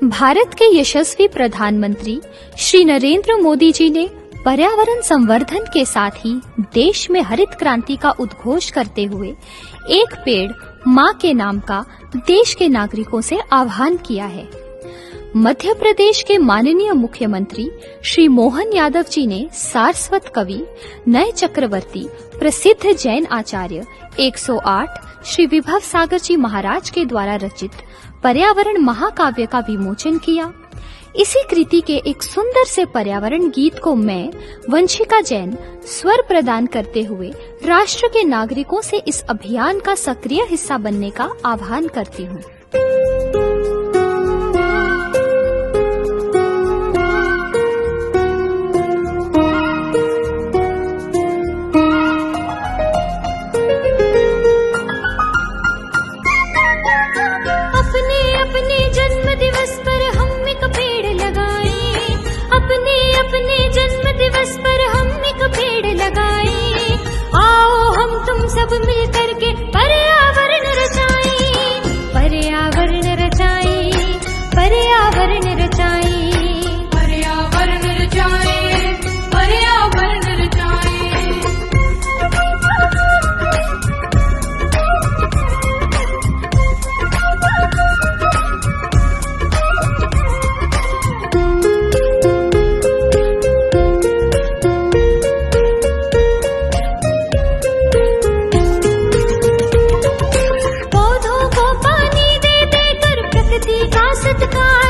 भारत के यशस्वी प्रधानमंत्री श्री नरेंद्र मोदी जी ने पर्यावरण संवर्धन के साथ ही देश में हरित क्रांति का उद्घोष करते हुए एक पेड़ मां के नाम का देश के नागरिकों से आह्वान किया है। मध्य प्रदेश के माननीय मुख्यमंत्री श्री मोहन यादव जी ने सारस्वत कवि नए चक्रवर्ती प्रसिद्ध जैन आचार्य 108 श्री विभव सागर जी महाराज के द्वारा रचित पर्यावरण महाकाव्य का विमोचन किया। इसी कृति के एक सुंदर से पर्यावरण गीत को मैं वंशिका जैन स्वर प्रदान करते हुए राष्ट्र के नागरिकों से इस अभियान का सक्रिय हिस्सा बनने का आह्वान करती हूँ। अपने जन्म दिवस पर हम एक पेड़ लगाएं, अपने जन्म दिवस पर हम एक पेड़ लगाएं। आओ हम तुम सब मिल करके पर्यावरण रचाएं, पर्यावरण रचाएं, पर्यावरण रचाएं, पर्यावरण रचाएं, पर्यावरण रचाएं। का सत्कार